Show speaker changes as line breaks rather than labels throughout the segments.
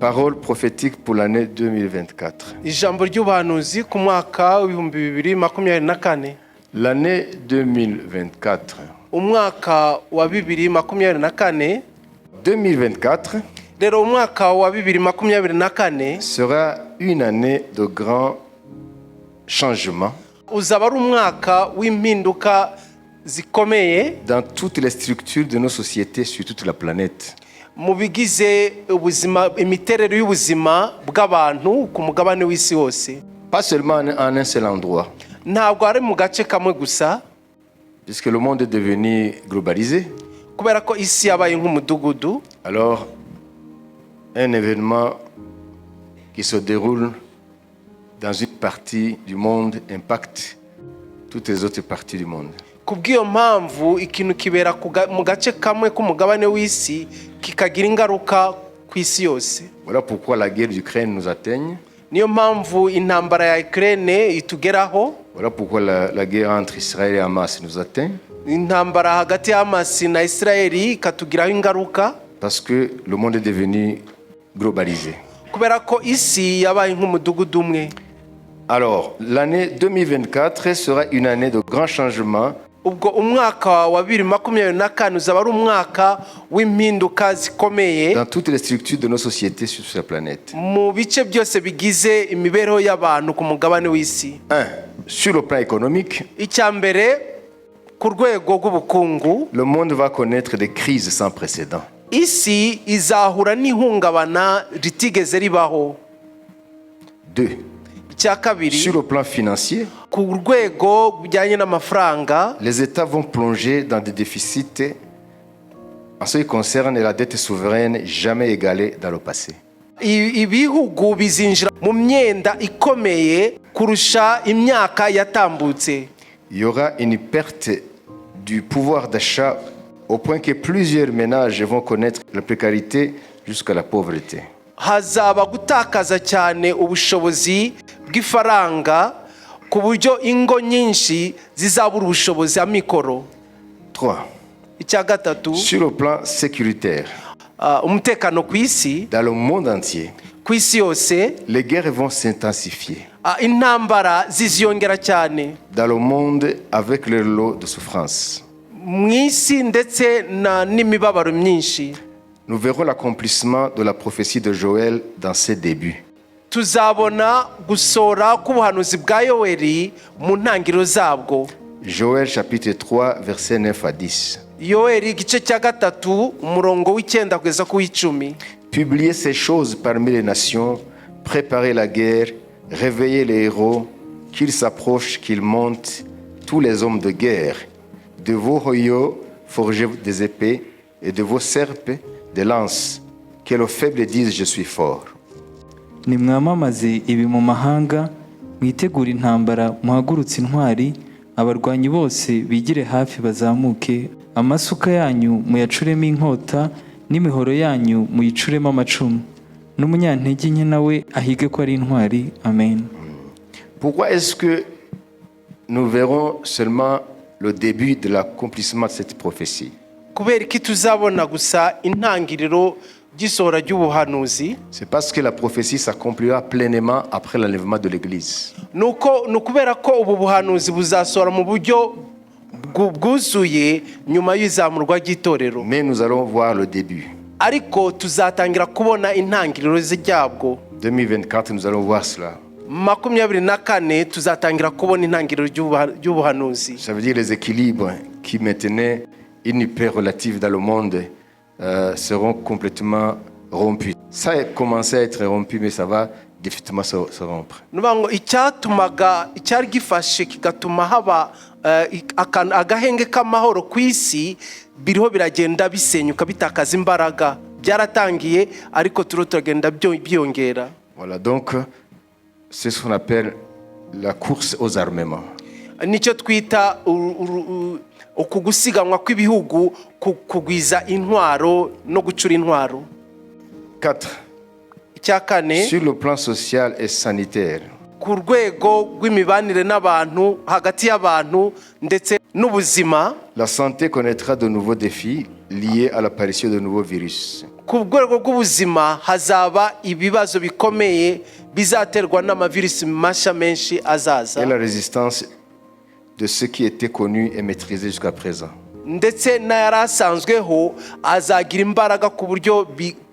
Parole prophétique pour l'année 2024.
Ijambo ry'ubuhanuzi ku mwaka w'ibihumbi 2024.
L'année 2024.
Umwaka wa 2024.
2024
Rero umwaka wa 2024
sera une année de grands changements
uzaba ari umwaka w'impinduka zikomeye
dans toutes les structures de nos sociétés sur toute la planète.
mu bigize ubuzima, imiterere y'ubuzima bw'abantu ku mugabane w'isi wose.
Pas seulement en un seul endroit.
Ntabwo ari mu gace kamwe gusa,
Puisque le monde est devenu globalisé,
kubera ko isi yabaye nk'umudugudu.
alors un événement qui se déroule dans une partie du monde impacte toutes les autres parties du monde.
Kubw'iyo mpamvu ikintu kibera mu gace kamwe k'umugabane w'isi kikagira ingaruka ku isi yose.
Voilà pourquoi la guerre d'Ukraine nous atteigne.
Niyo mpamvu intambara ya Ukraine itugeraho.
Voilà pourquoi la guerre entre Israël et Hamas nous atteint.
Intambara hagati ya Hamas na Israeli ikatugiraho ingaruka.
Parce que le monde est devenu globalisé.
Kubera ko isi yabaye nk'umudugudu umwe.
Alors, l'année 2024 sera une année de grands changements.
Ubwo umwaka wa 2024 uzaba ari umwaka w'impinduka zikomeye
Dans toutes les structures de nos sociétés sur cette planète.
mu bice byose bigize imibereho y'abantu ku mugabane w'isi.
1. Sur le plan économique,
Icya mbere, ku rwego rw'ubukungu,
le monde va connaître des crises sans précédent.
isi izahura n'ihungabana ritigeze ribaho.
2.
Icya kabiri,
Sur le plan financier,
ku rwego bijyanye n'amafaranga,
les États vont plonger dans des déficits en ce qui concerne la dette souveraine jamais égalée dans le passé.
ibihugu bizinjira mu myenda ikomeye kurusha imyaka yatambutse.
Il y aura une perte du pouvoir d'achat au point que plusieurs ménages vont connaître la précarité jusqu'à la pauvreté.
Hazaba gutakaza cyane ubushobozi bw'ifaranga ku buryo ingo nyinshi zizabura ubushobozi amikoro.
3.
Icya gatatu,
Sur le plan sécuritaire,
umutekano ku isi,
dans le monde entier,
ku isi yose,
les guerres vont s'intensifier.
intambara ziziyongera cyane
Dans le monde avec leur lot de souffrance.
mu isi ndetse n'imibabaro myinshi.
Nous verrons l'accomplissement de la prophétie de Joël dans ses débuts.
Tuzabona gusora k'ubuhanuzi bwa Yoweri mu ntangiriro zabwo.
Joël chapitre 3 versets 9 à 10.
Yoweri igice cya gatatu umurongo w'icyenda kugeza ku w'icumi.
Publiez ces choses parmi les nations, préparez la guerre, réveillez les héros, qu'ils s'approchent, qu'ils montent, tous les hommes de guerre. De vos royaux, forgez des épées, et de vos serpes, des lances. Que le faible dise, je suis fort.
Nimwamamaze ibi mu mahanga, mwitegure intambara, muhagurutse intwari, abarwanyi bose bigire hafi bazamuke, amasuka yanyu muyacuremo inkota, n'imihoro yanyu muyicuremo amacumu, n'umunyantege nke nawe ahige ko ari intwari. Amen.
Pourquoi est-ce que nous verrons seulement le début de l'accomplissement de cette prophétie?
Kubera iki tuzabona gusa intangiriro ry'isohora ry'ubuhanuzi?
C'est parce que la prophétie s'accomplira pleinement après l'enlèvement de l'Église.
Nukubera ko ubu buhanuzi buzasohora mu buryo bwuzuye nyuma y'izamurwa ry'itorero.
Mais nous allons voir le début.
Ariko tuzatangira kubona intangiriro z'iryabwo.
2024, nous allons voir cela.
2024 tuzatangira kubona intangiriro ry'ubuhanuzi.
Ça veut dire les équilibres qui maintenaient une paix relative dans le monde seront complètement rompus. Ça a commencé à être rompu, mais ça va définitivement se rompre.
Nubango icyatumaga icyari gifashe kigatuma haba agahenge k'amahoro ku isi biriho biragenda bisenyuka bitakaza imbaraga. Byaratangiye ariko turagenda byongera.
Voilà, donc c'est ce qu'on appelle la course aux armements.
Nicyo twita ukugusiganwa kw'ibihugu kugwiza intwaro no gucura intwaro.
4.
Icya kane,
Sur le plan social et sanitaire,
ku rwego rw'imibanire n'abantu hagati y'abantu ndetse n'ubuzima,
la santé connaîtra de nouveaux défis liés à l'apparition de nouveaux virus.
ku rwego rw'ubuzima hazaba ibibazo bikomeye bizaterwa n'amavirisi mashya menshi azaza,
et la résistance de ce qui était connu et maîtrisé jusqu'à présent.
ndetse n'ayari asanzweho azagira imbaraga ku buryo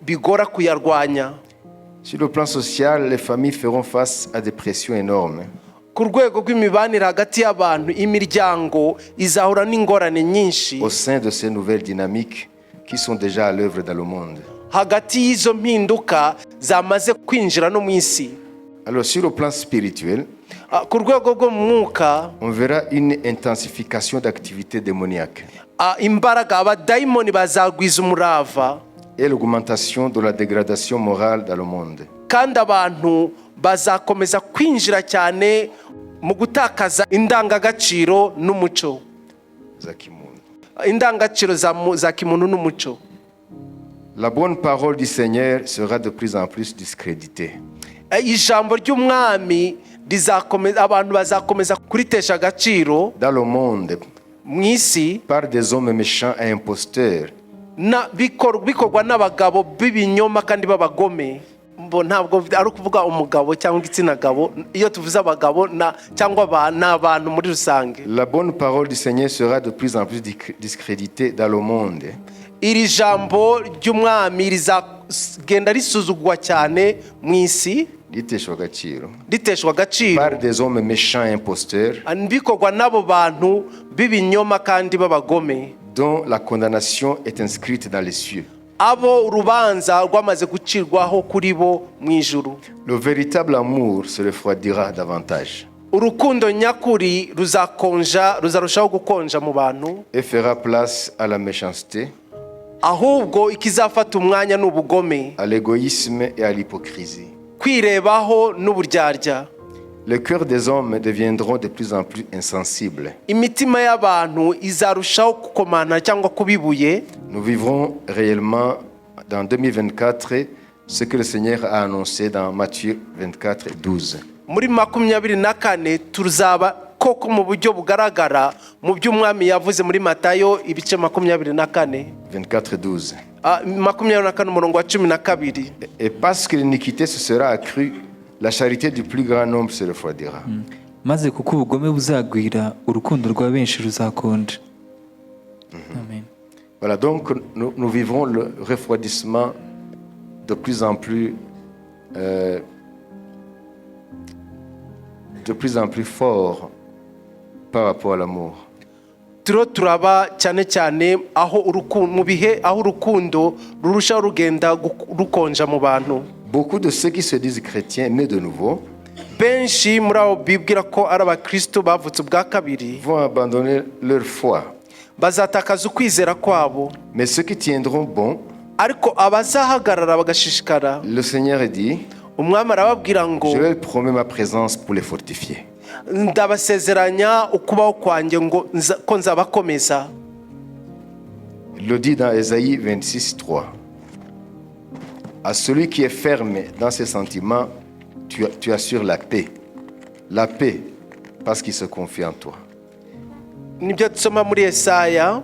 bigora kuyarwanya.
Sur le plan social, les familles feront face à des pressions énormes.
Ku rwego rw'imibanire hagati y'abantu, imiryango izahura n'ingorane nyinshi
Au sein de ces nouvelles dynamiques qui sont déjà à l'œuvre dans le monde.
hagati y'izo mpinduka zamaze kwinjira no mu isi.
Alors sur le plan spirituel,
Ku rwego rwo mu mwuka,
on verra une intensification d'activités démoniaques
imbaraga, abadayimoni bazagwiza umurava,
et l'augmentation de la dégradation morale dans le monde.
kandi abantu bazakomeza kwinjira cyane mu gutakaza indangagaciro n'umuco,
Zakimundu.
indangagaciro za kimuntu n'umuco.
La bonne parole du Seigneur sera de plus en plus discréditée.
Ijambo ry'umwami rizakomeza, abantu bazakomeza kuritesha agaciro
Dans le monde,
mu isi,
par des hommes méchants et imposteurs,
bikorwa n'abagabo b'ibinyoma kandi b'abagome. Ntabwo ari ukuvuga umugabo cyangwa igitsina gabo, iyo tuvuze abagabo cyangwa n'abantu muri rusange.
la bonne parole du Seigneur sera de plus en plus discréditée dans le monde.
Iri jambo ry'umwami rizagenda risuzugwa cyane mu isi,
Liteshwa agaciro.
riteshwa agaciro,
Par des hommes méchants et imposteurs,
bikorwa n'abo bantu b'ibinyoma kandi b'abagome,
dont la condamnation est inscrite dans les cieux.
abo urubanza rwamaze gucirwaho kuri bo mu ijuru.
Le véritable amour se refroidira davantage
Urukundo nyakuri ruzarushaho gukonja mu bantu,
et fera place à la méchanceté,
ahubwo ikizafata umwanya n'ubugome,
à l'égoïsme et à l'hypocrisie.
kwirebaho n'uburyarya.
Les cœurs des hommes deviendront de plus en plus insensibles.
Imitima y'abantu izarushaho gukomana cyangwa kubibuye.
Nous vivrons réellement dans 2024 ce que le Seigneur a annoncé dans Matthieu 24, 12.
Muri 24 tuzaba koko mu buryo bugaragara mu by'umwami yavuze muri Matayo ibice 24.
24, 12.
24 umurongo wa 12.
Et parce que l'iniquité se sera accrue, la charité du plus grand nombre se refroidira.
maze kuko ubugome buzagwira urukundo rwa benshi ruzakonja. Amen.
Voilà, donc nous vivrons le refroidissement de plus en plus fort par rapport à l'amour.
Turaba cyane cyane mu bihe aho urukundo rurushaho rugenda rukonja mu bantu.
Beaucoup de ceux qui se disent chrétiens nés de nouveau
Benshi muri abo bibwira ko ari abakristo bavutse ubwa kabiri
vont abandonner leur foi.
bazatakaza ukwizera kwabo,
Mais ceux qui tiendront bon,
ariko abazahagarara bagashishikara,
le Seigneur dit,
umwami arababwira ngo
je leur promets ma présence pour les fortifier.
ndabasezeranya ukubaho kwanjye ko nzabakomeza.
Il le dit dans Ésaïe 26, 3. À celui qui est ferme dans ses sentiments, tu assures la paix. La paix, parce qu'il se confie en toi.
Nibyo dusoma muri Yesaya,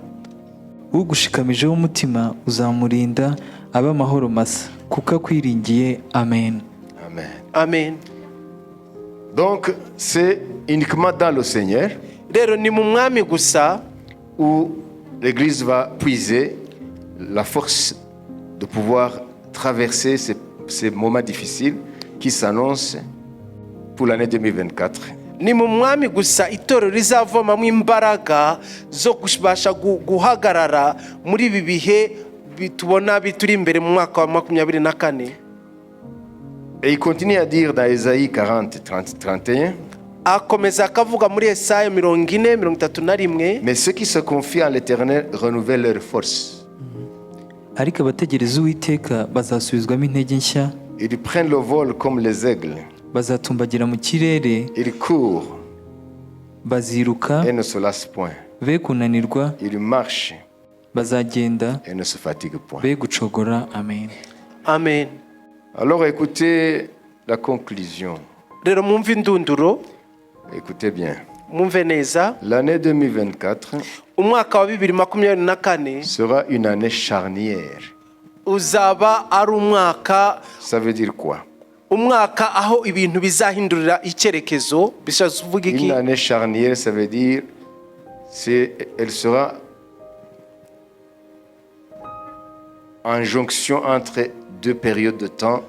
ugushikamijeho umutima uzamurinda abe amahoro masa kuko akwiringiye. Amen.
Amen.
amen.
Donc, c'est uniquement dans le Seigneur
Rero ni mu mwami gusa
où l'Église va puiser la force de pouvoir traverser ces moments difficiles qui s'annoncent pour l'année 2024.
ni mu mwami gusa itorero rizavomamo imbaraga zo kubasha guhagarara muri ibi bihe bitubona bituri imbere mu mwaka wa 24.
Et il continue à dire dans Ésaïe 40, 30, 31,
akomeza akavuga muri Yesaya 40:31,
mais ceux qui se confient en l'Éternel renouvellent leur force.
ariko abategereza Uwiteka bazasubizwamo intege nshya,
Ils prennent le vol comme les aigles.
bazatumbagira mu kirere,
Ils courent
baziruka
et ne se lassent point.
be kunanirwa,
Ils marchent
bazagenda
et ne se fatiguent point.
be gucogora. Amen.
amen.
Alors écoutez la conclusion.
Rero mwumve indunduro,
Écoutez bien.
mwumve neza.
L'année 2024
Umwaka wa 2024
sera une année charnière.
uzaba ari umwaka
Ça veut dire quoi?
umwaka aho ibintu bizahindurira icyerekezo. Bishatse kuvuga iki?
Une année charnière, ça veut dire elle sera en jonction entre deux périodes de temps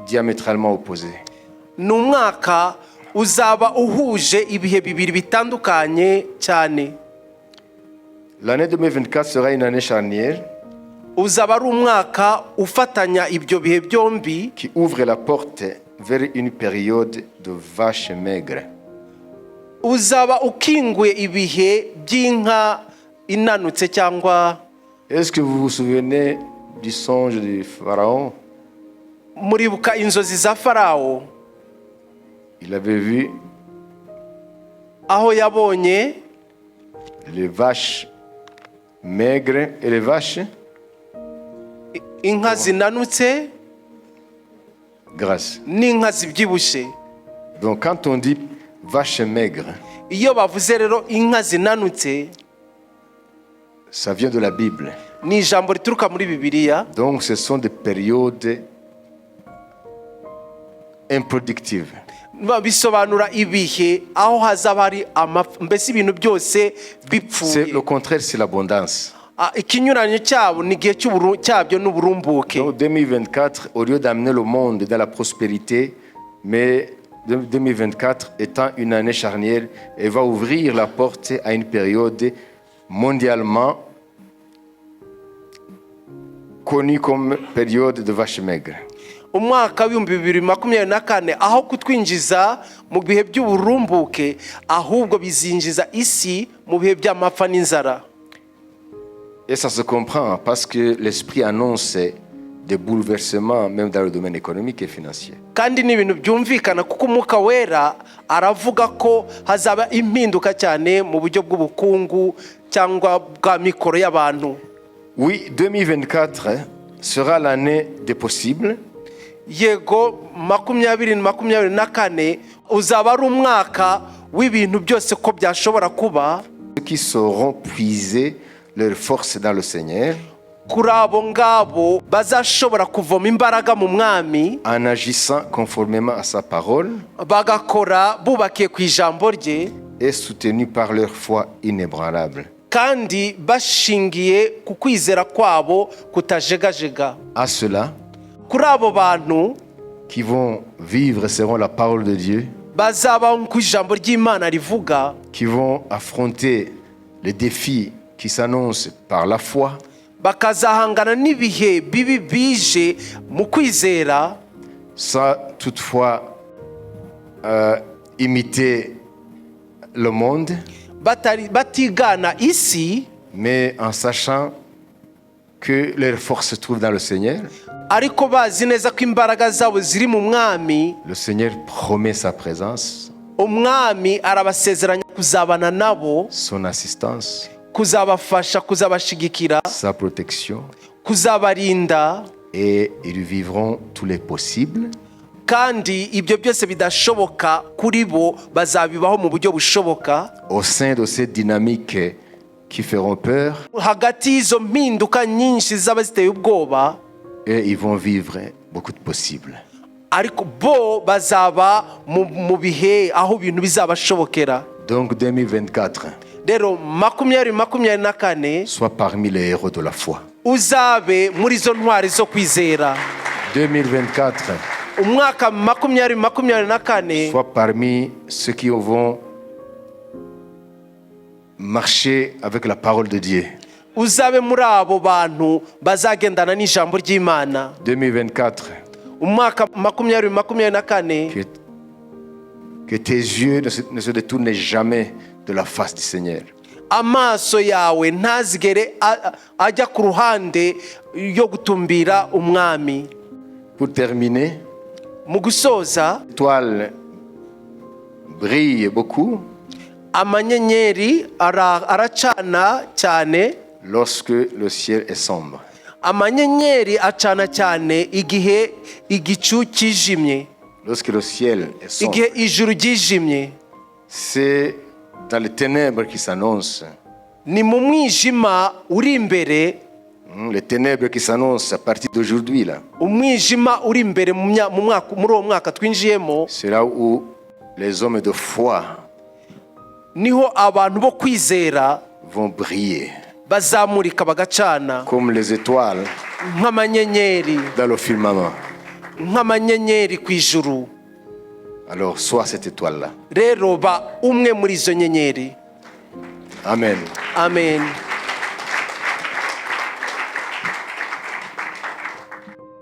diamétralement opposées.
Ni umwaka uzaba uhuje ibihe bibiri bitandukanye cyane.
L'année 2024 sera une année charnière
Uzaba ari umwaka ufatanya ibyo bihe byombi,
qui ouvre la porte vers une période de vaches maigres.
uzaba ukinguye ibihe by'inka inanutse cyangwa.
Est-ce que vous vous souvenez du songe du Pharaon?
Muribuka inzozi za Farawo
Il avait vu
aho yabonye
les vaches maigres et les vaches
inka zinanutse
grasses.
n'inka zibyibushye.
Donc quand on dit vaches maigres,
Iyo bavuze rero inka zinanutse,
ça vient de la Bible.
ni ijambo rituruka muri Bibiliya.
Donc ce sont des périodes improductives.
Bisobanura ibihe aho hazaba hari mbese ibintu byose
C'est
bipfuye.
le contraire, c'est l'abondance.
Ikinyuranyo cyabo ni igihe cyabyo n'uburumbuke.
Donc 2024, au lieu d'amener le monde dans la prospérité, mais 2024 étant une année charnière, elle va ouvrir la porte à une période mondialement connue comme période de vaches maigres.
Umwaka w'ibihumbi 2024 aho kutwinjiza mu bihe by'uburumbuke, ahubwo bizinjiza isi mu bihe by'amapfa n'inzara.
Et ça se comprend parce que l'esprit annonce des bouleversements même dans le domaine économique et financier.
Kandi ni ibintu byumvikana kuko umwuka wera aravuga ko hazaba impinduka cyane mu buryo bw'ubukungu cyangwa bwa mikoro y'abantu.
Oui, 2024 sera l'année des possibles.
Yego 2024 uzaba ari umwaka w'ibintu byose ko byashobora kuba.
Ceux qui sauront puiser leur force dans le Seigneur
Kuri abo ngabo bazashobora kuvoma imbaraga mu mwami,
en agissant conformément à sa parole
bagakora bubakiye ku ijambo rye,
et soutenus par leur foi inébranlable.
kandi bashingiye ku kwizera kwabo kutajegajega.
À ceux-là
Kuri abo bantu
qui vont vivre selon la parole de Dieu,
bazaba ku ijambo ry'Imana rivuga,
qui vont affronter les défis qui s'annoncent par la foi,
bakazahangana n'ibihe bibi bije mu kwizera,
sans toutefois imiter le monde,
batigana isi,
mais en sachant que leur force se trouve dans le Seigneur.
ariko bazi neza ko imbaraga zabo ziri mu mwami.
Le Seigneur promet sa présence,
Umwami arabasezeranya kuzabana nabo,
son assistance,
kuzabafasha, kuzabashigikira,
sa protection,
kuzabarinda,
et ils vivront tous les possibles
kandi ibyo byose bidashoboka kuri bo bazabibaho mu buryo bushoboka.
au sein de ces dynamiques qui feront peur,
Hagati y'izo mpinduka nyinshi zaba ziteye ubwoba,
et ils vont vivre beaucoup de possibles.
ariko bo bazaba mu bihe aho ibintu bizabashobokera.
Donc 2024,
Rero 2024
sois parmi les héros de la foi.
uzabe muri izo ntwari zo kwizera.
2024,
Umwaka 2024
sois parmi ceux qui vont marcher avec la parole de Dieu.
uzabe muri abo bantu bazagendana n'ijambo ry'Imana.
2024,
Umwaka 2024
que tes yeux ne se détournent jamais de la face du Seigneur.
amaso yawe ntazigere ajya ku ruhande yo gutumbira umwami.
Pour terminer,
Mu gusoza,
l'étoile brille beaucoup
amanyenyeri aracana cyane.
lorsque le ciel est sombre.
Amanyenyeri acana cyane igihe igicu kijimye,
Lorsque le ciel est sombre,
igihe ijuru ryijimye.
c'est dans les ténèbres qui s'annoncent
Ni mu mwijima uri imbere
Les ténèbres qui s'annoncent à partir d'aujourd'hui, là,
umwijima uri imbere muri uwo mwaka twinjiyemo,
c'est là où les hommes de foi
niho abantu bo kwizera
vont briller
bazamurika bagacana
comme les étoiles
nk'amanyenyeri,
dans le firmament.
nk'amanyenyeri ku ijuru.
Alors, sois cette étoile-là.
Rero ba umwe muri izo nyenyeri.
Amen.
Amen.